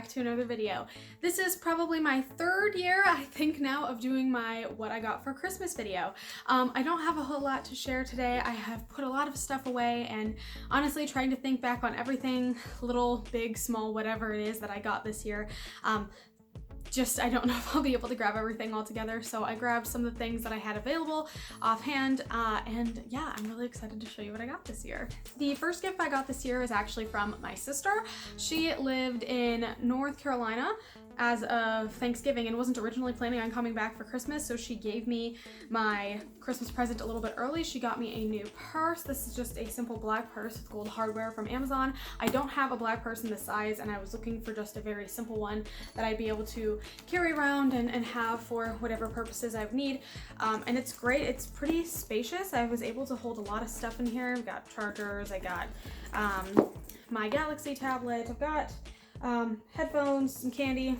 back to another video. This is probably my third year, I think now, of doing my what I got for Christmas video. I don't have a whole lot to share today. I have put a lot of stuff away and honestly trying to think back on everything, little, big, small, whatever it is that I got this year. I don't know if I'll be able to grab everything all together, so I grabbed some of the things that I had available offhand, and yeah, I'm really excited to show you what I got this year. The first gift I got this year is actually from my sister. She lived in North Carolina as of Thanksgiving and wasn't originally planning on coming back for Christmas, so she gave me my Christmas present a little bit early. She got me a new purse. This is just a simple black purse with gold hardware from Amazon. I don't have a black purse in this size, and I was looking for just a very simple one that I'd be able to carry around and have for whatever purposes I would need. And it's great. It's pretty spacious. I was able to hold a lot of stuff in here. I've got chargers, I got my Galaxy tablet, I've got headphones, some candy,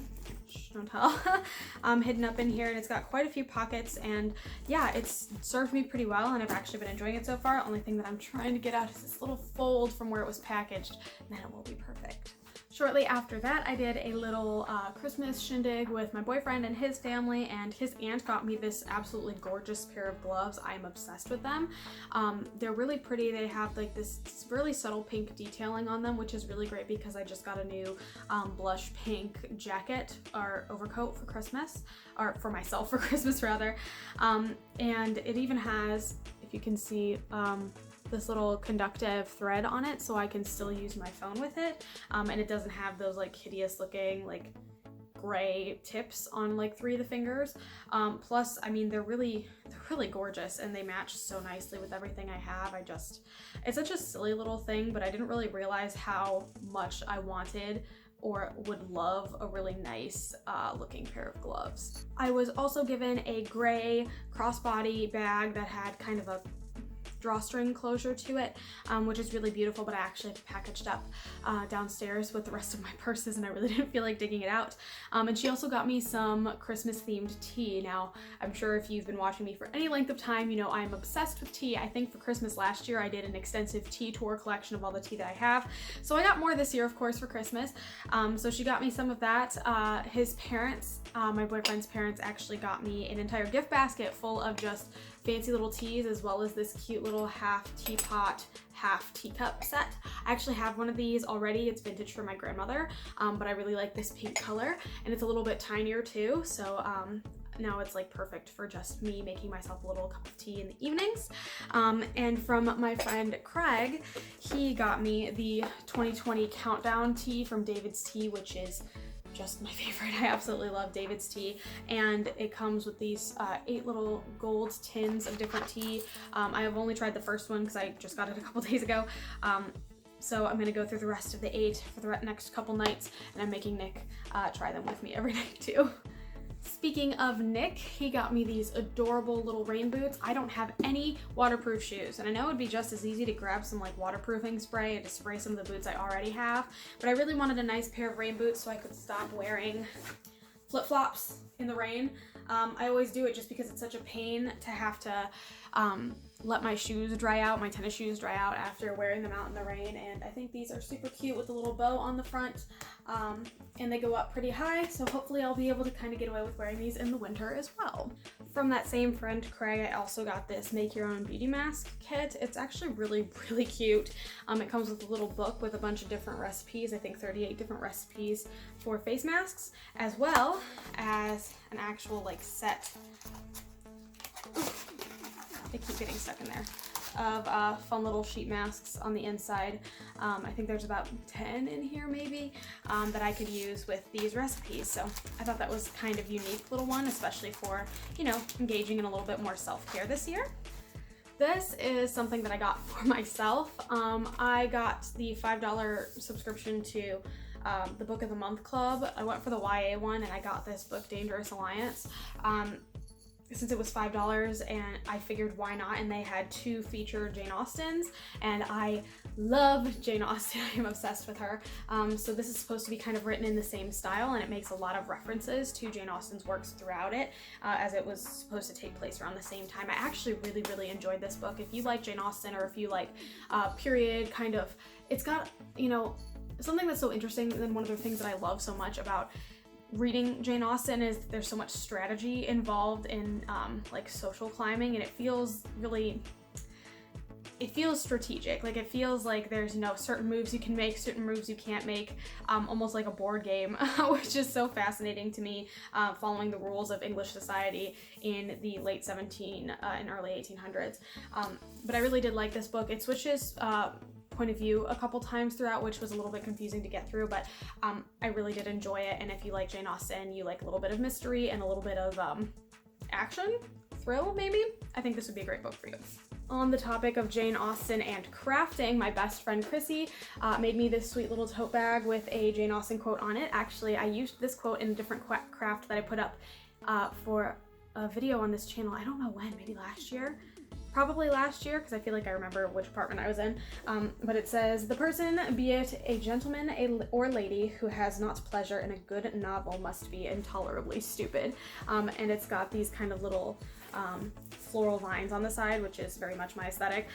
shh, don't tell, hidden up in here, and it's got quite a few pockets, and yeah, it's served me pretty well, and I've actually been enjoying it so far. Only thing that I'm trying to get out is this little fold from where it was packaged, and then it will be perfect. Shortly after that, I did a little Christmas shindig with my boyfriend and his family, and his aunt got me this absolutely gorgeous pair of gloves. I'm obsessed with them. They're really pretty. They have like this really subtle pink detailing on them, which is really great because I just got a new blush pink jacket or overcoat for Christmas, or for myself for Christmas rather. And it even has, if you can see, this little conductive thread on it, so I can still use my phone with it, and it doesn't have those like hideous looking like gray tips on like 3 of the fingers. Plus, I mean, they're really gorgeous, and they match so nicely with everything I have. It's such a silly little thing, but I didn't really realize how much I wanted or would love a really nice looking pair of gloves. I was also given a gray crossbody bag that had kind of a drawstring closure to it, which is really beautiful, but I actually packaged up downstairs with the rest of my purses, and I really didn't feel like digging it out. And she also got me some Christmas themed tea. Now, I'm sure if you've been watching me for any length of time, you know I'm obsessed with tea. I think for Christmas last year I did an extensive tea tour collection of all the tea that I have, so I got more this year, of course, for Christmas. So she got me some of that. His parents, my boyfriend's parents, actually got me an entire gift basket full of just fancy little teas, as well as this cute little half teapot, half teacup set. I actually have one of these already. It's vintage from my grandmother, but I really like this pink color, and it's a little bit tinier too, so now it's like perfect for just me making myself a little cup of tea in the evenings. And from my friend Craig, he got me the 2020 countdown tea from David's Tea, which is just my favorite. I absolutely love David's Tea, and it comes with these 8 little gold tins of different tea. I have only tried the first one because I just got it a couple days ago, so I'm gonna go through the rest of the 8 for the next couple nights, and I'm making Nick try them with me every night too. Speaking of Nick, he got me these adorable little rain boots. I don't have any waterproof shoes, and I know it'd be just as easy to grab some like waterproofing spray and to spray some of the boots I already have, but I really wanted a nice pair of rain boots so I could stop wearing flip-flops in the rain. I always do it just because it's such a pain to have to let my shoes dry out, my tennis shoes dry out after wearing them out in the rain, and I think these are super cute with a little bow on the front, and they go up pretty high, so hopefully I'll be able to kind of get away with wearing these in the winter as well. From that same friend Craig, I also got this make your own beauty mask kit. It's actually really cute. It comes with a little book with a bunch of different recipes, I think 38 different recipes for face masks, as well as an actual like set, they keep getting stuck in there, of fun little sheet masks on the inside. I think there's about 10 in here maybe, that I could use with these recipes. So I thought that was kind of unique little one, especially for, you know, engaging in a little bit more self-care this year. This is something that I got for myself. I got the $5 subscription to the Book of the Month Club. I went for the YA one, and I got this book, Dangerous Alliance. Since it was $5, and I figured why not, and they had 2 featured Jane Austens, and I love Jane Austen. I am obsessed with her. So this is supposed to be kind of written in the same style, and it makes a lot of references to Jane Austen's works throughout it, as it was supposed to take place around the same time. I actually really enjoyed this book. If you like Jane Austen, or if you like period kind of, it's got, you know, something that's so interesting, and one of the things that I love so much about reading Jane Austen is that there's so much strategy involved in like social climbing, and it feels strategic. Like, it feels like there's, you know, certain moves you can make, certain moves you can't make, almost like a board game, which is so fascinating to me, following the rules of English society in the late 17 and early 1800s. But I really did like this book. It switches point of view a couple times throughout, which was a little bit confusing to get through, but I really did enjoy it. And if you like Jane Austen, you like a little bit of mystery and a little bit of action, thrill maybe, I think this would be a great book for you. On the topic of Jane Austen and crafting, my best friend Chrissy made me this sweet little tote bag with a Jane Austen quote on it. Actually, I used this quote in a different craft that I put up for a video on this channel. I don't know when, maybe last year? Probably last year, because I feel like I remember which apartment I was in. But it says, "The person, be it a gentleman or lady, who has not pleasure in a good novel must be intolerably stupid." And it's got these kind of little floral vines on the side, which is very much my aesthetic.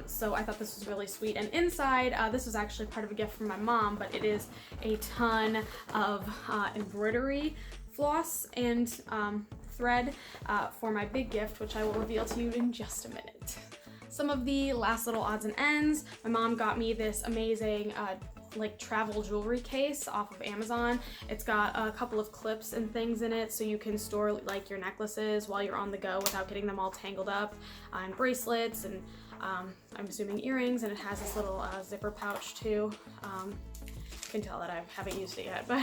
So I thought this was really sweet. And inside, this was actually part of a gift from my mom, but it is a ton of embroidery floss and thread for my big gift, which I will reveal to you in just a minute. Some of the last little odds and ends. My mom got me this amazing like travel jewelry case off of Amazon. It's got a couple of clips and things in it, so you can store like your necklaces while you're on the go without getting them all tangled up, and bracelets, and I'm assuming earrings, and it has this little zipper pouch too. You can tell that I haven't used it yet, but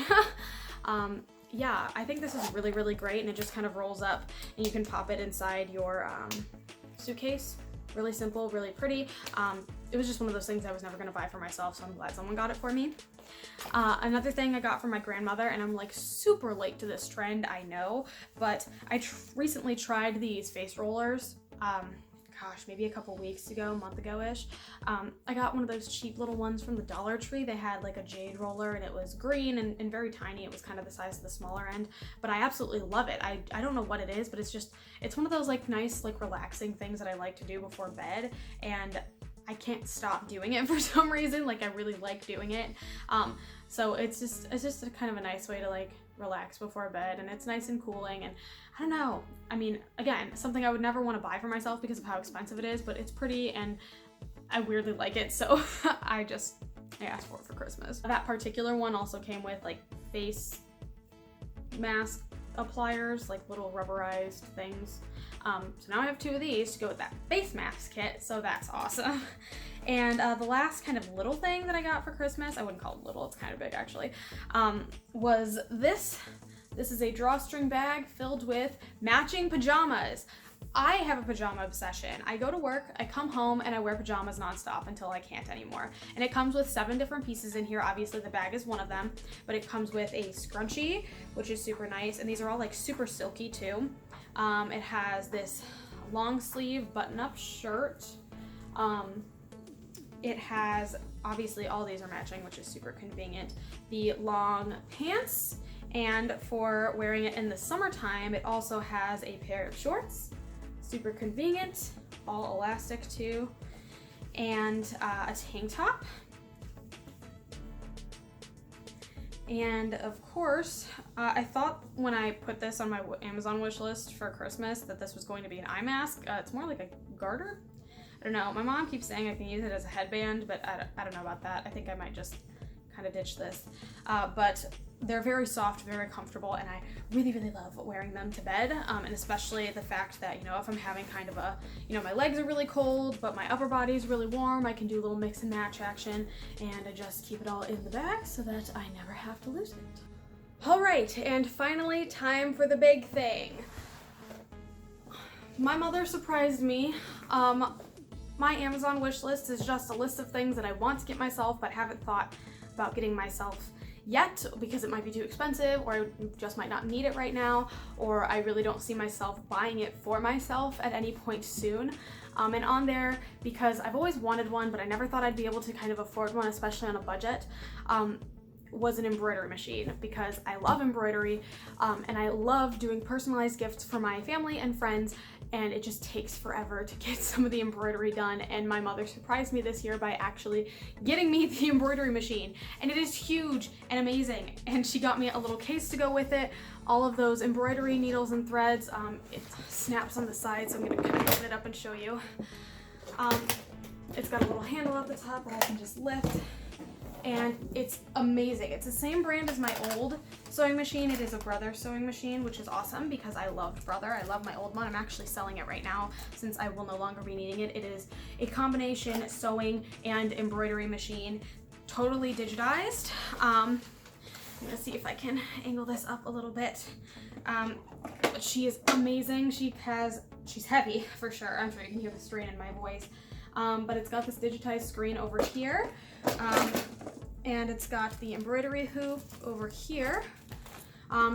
yeah, I think this is really, really great, and it just kind of rolls up and you can pop it inside your suitcase. Really simple, really pretty. It was just one of those things I was never gonna buy for myself, so I'm glad someone got it for me. Another thing I got from my grandmother, and I'm like super late to this trend, I know, but I recently tried these face rollers. Gosh, maybe a couple weeks ago, a month ago-ish. I got one of those cheap little ones from the Dollar Tree. They had like a jade roller, and it was green and very tiny. It was kind of the size of the smaller end, but I absolutely love it. I don't know what it is, but it's one of those like nice, like relaxing things that I like to do before bed, and I can't stop doing it for some reason. Like, I really like doing it. So it's just a kind of a nice way to like relax before bed, and it's nice and cooling, and I don't know. I mean, again, something I would never want to buy for myself because of how expensive it is, but it's pretty and I weirdly like it, so I asked for it for Christmas. That particular one also came with like face mask appliers, like little rubberized things. So now I have 2 of these to go with that face mask kit, so that's awesome. And the last kind of little thing that I got for Christmas, I wouldn't call it little, it's kind of big actually, was this. This is a drawstring bag filled with matching pajamas. I have a pajama obsession. I go to work, I come home, and I wear pajamas nonstop until I can't anymore. And it comes with 7 different pieces in here. Obviously the bag is one of them, but it comes with a scrunchie, which is super nice, and these are all like super silky too. It has this long sleeve button-up shirt. It has, obviously all these are matching, which is super convenient, the long pants, and for wearing it in the summertime, it also has a pair of shorts, super convenient, all elastic too, and a tank top. And of course, I thought when I put this on my Amazon wish list for Christmas that this was going to be an eye mask. It's more like a garter. I don't know. My mom keeps saying I can use it as a headband, but I don't know about that. I think I might just kind of ditch this. But they're very soft, very comfortable, and I really, really love wearing them to bed. And especially the fact that, you know, if I'm having kind of a, you know, my legs are really cold, but my upper body is really warm, I can do a little mix and match action, and I just keep it all in the bag so that I never have to lose it. All right, and finally, time for the big thing. My mother surprised me. My Amazon wish list is just a list of things that I want to get myself but haven't thought about getting myself yet because it might be too expensive, or I just might not need it right now, or I really don't see myself buying it for myself at any point soon. And on there, because I've always wanted one but I never thought I'd be able to kind of afford one, especially on a budget, was an embroidery machine, because I love embroidery, and I love doing personalized gifts for my family and friends, and it just takes forever to get some of the embroidery done. And my mother surprised me this year by actually getting me the embroidery machine, and it is huge and amazing. And she got me a little case to go with it, all of those embroidery needles and threads. It snaps on the side, so I'm gonna kind of open it up and show you. It's got a little handle at the top that I can just lift, and it's amazing. It's the same brand as my old sewing machine. It is a Brother sewing machine, which is awesome because I loved Brother. I love my old one. I'm actually selling it right now since I will no longer be needing it. It is a combination sewing and embroidery machine, totally digitized. I'm gonna see if I can angle this up a little bit. But she is amazing. She's heavy for sure. I'm sure you can hear the strain in my voice. But it's got this digitized screen over here. And it's got the embroidery hoop over here.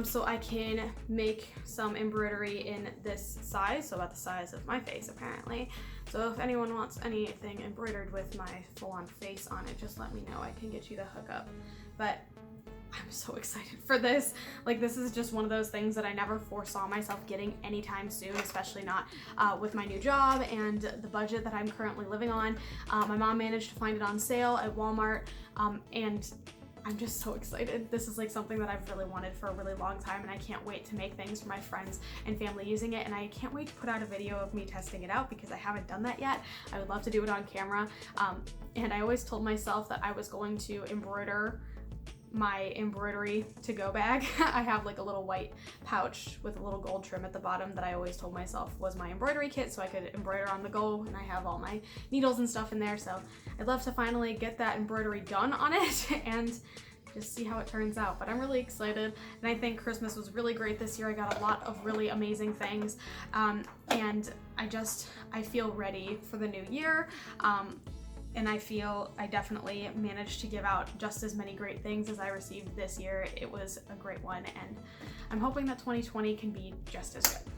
So I can make some embroidery in this size, so about the size of my face apparently. So if anyone wants anything embroidered with my full-on face on it, just let me know. I can get you the hookup. But I'm so excited for this. Like, this is just one of those things that I never foresaw myself getting anytime soon, especially not with my new job and the budget that I'm currently living on. My mom managed to find it on sale at Walmart, and I'm just so excited. This is like something that I've really wanted for a really long time, and I can't wait to make things for my friends and family using it, and I can't wait to put out a video of me testing it out because I haven't done that yet. I would love to do it on camera, and I always told myself that I was going to embroider my embroidery to-go bag. I have like a little white pouch with a little gold trim at the bottom that I always told myself was my embroidery kit, so I could embroider on the go, and I have all my needles and stuff in there. So I'd love to finally get that embroidery done on it and just see how it turns out. But I'm really excited, and I think Christmas was really great this year. I got a lot of really amazing things, and I feel ready for the new year. And I feel I definitely managed to give out just as many great things as I received this year. It was a great one, and I'm hoping that 2020 can be just as good.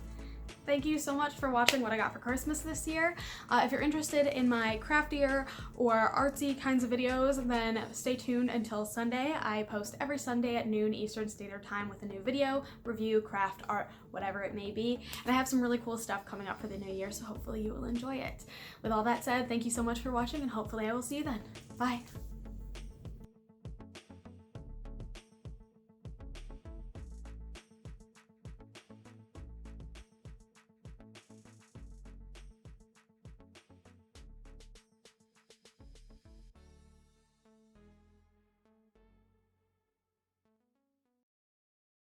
Thank you so much for watching what I got for Christmas this year. If you're interested in my craftier or artsy kinds of videos, then stay tuned until Sunday. I post every Sunday at noon Eastern Standard Time with a new video, review, craft, art, whatever it may be. And I have some really cool stuff coming up for the new year, so hopefully you will enjoy it. With all that said, thank you so much for watching, and hopefully I will see you then. Bye.